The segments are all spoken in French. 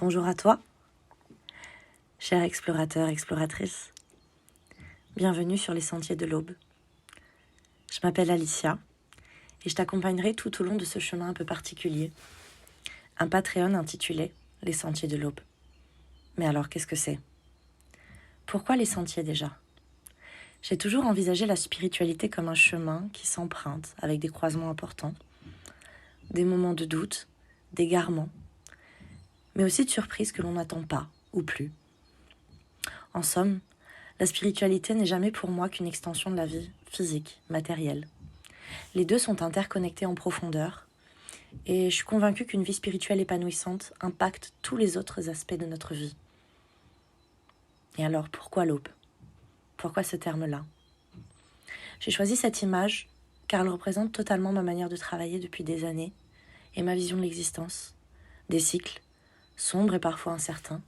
Bonjour à toi, cher explorateur, exploratrice. Bienvenue sur les sentiers de l'aube. Je m'appelle Alicia et je t'accompagnerai tout au long de ce chemin un peu particulier. Un Patreon intitulé « Les sentiers de l'aube ». Mais alors, qu'est-ce que c'est? Pourquoi les sentiers déjà? J'ai toujours envisagé la spiritualité comme un chemin qui s'emprunte avec des croisements importants, des moments de doute, d'égarement, mais aussi de surprises que l'on n'attend pas ou plus. En somme, la spiritualité n'est jamais pour moi qu'une extension de la vie physique, matérielle. Les deux sont interconnectés en profondeur et je suis convaincue qu'une vie spirituelle épanouissante impacte tous les autres aspects de notre vie. Et alors, pourquoi l'aube? Pourquoi ce terme-là? J'ai choisi cette image car elle représente totalement ma manière de travailler depuis des années et ma vision de l'existence, des cycles, sombres et parfois incertains,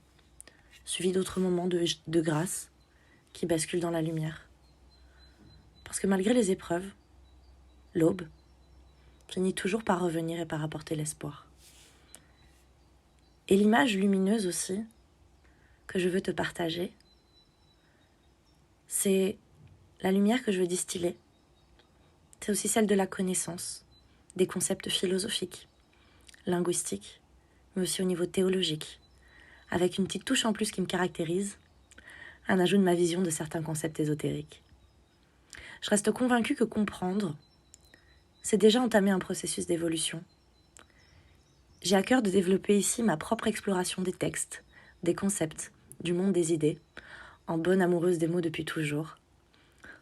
suivis d'autres moments de grâce qui basculent dans la lumière. Parce que malgré les épreuves, l'aube finit toujours par revenir et par apporter l'espoir. Et l'image lumineuse aussi que je veux te partager, c'est la lumière que je veux distiller. C'est aussi celle de la connaissance, des concepts philosophiques, linguistiques, mais aussi au niveau théologique, avec une petite touche en plus qui me caractérise, un ajout de ma vision de certains concepts ésotériques. Je reste convaincue que comprendre, c'est déjà entamer un processus d'évolution. J'ai à cœur de développer ici ma propre exploration des textes, des concepts, du monde des idées, en bonne amoureuse des mots depuis toujours,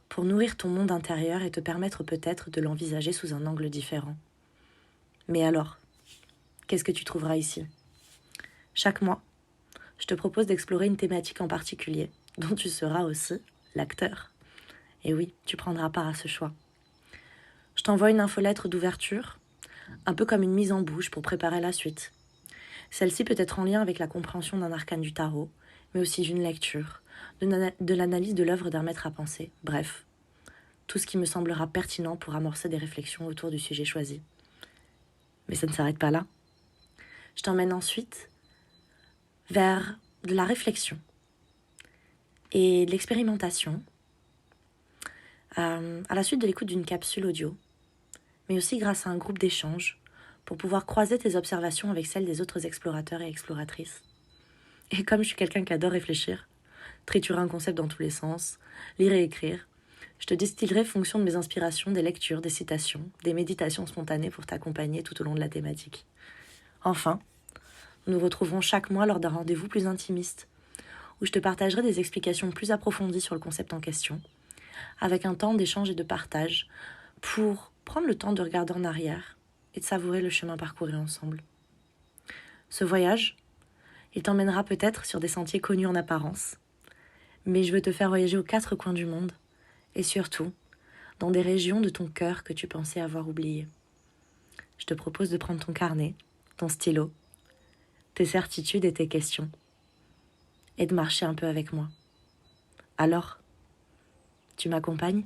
pour nourrir ton monde intérieur et te permettre peut-être de l'envisager sous un angle différent. Mais alors, qu'est-ce que tu trouveras ici? Chaque mois, je te propose d'explorer une thématique en particulier, dont tu seras aussi l'acteur. Et oui, tu prendras part à ce choix. Je t'envoie une infolettre d'ouverture, un peu comme une mise en bouche pour préparer la suite. Celle-ci peut être en lien avec la compréhension d'un arcane du tarot, mais aussi d'une lecture, de l'analyse de l'œuvre d'un maître à penser, bref, tout ce qui me semblera pertinent pour amorcer des réflexions autour du sujet choisi. Mais ça ne s'arrête pas là. Je t'emmène ensuite vers de la réflexion et de l'expérimentation à la suite de l'écoute d'une capsule audio, mais aussi grâce à un groupe d'échange pour pouvoir croiser tes observations avec celles des autres explorateurs et exploratrices. Et comme je suis quelqu'un qui adore réfléchir, triturer un concept dans tous les sens, lire et écrire, je te distillerai fonction de mes inspirations, des lectures, des citations, des méditations spontanées pour t'accompagner tout au long de la thématique. Enfin, nous nous retrouverons chaque mois lors d'un rendez-vous plus intimiste, où je te partagerai des explications plus approfondies sur le concept en question, avec un temps d'échange et de partage, pour prendre le temps de regarder en arrière et de savourer le chemin parcouru ensemble. Ce voyage, il t'emmènera peut-être sur des sentiers connus en apparence, mais je veux te faire voyager aux quatre coins du monde, et surtout, dans des régions de ton cœur que tu pensais avoir oubliées. Je te propose de prendre ton carnet, ton stylo, tes certitudes et tes questions, et de marcher un peu avec moi. Alors, tu m'accompagnes ?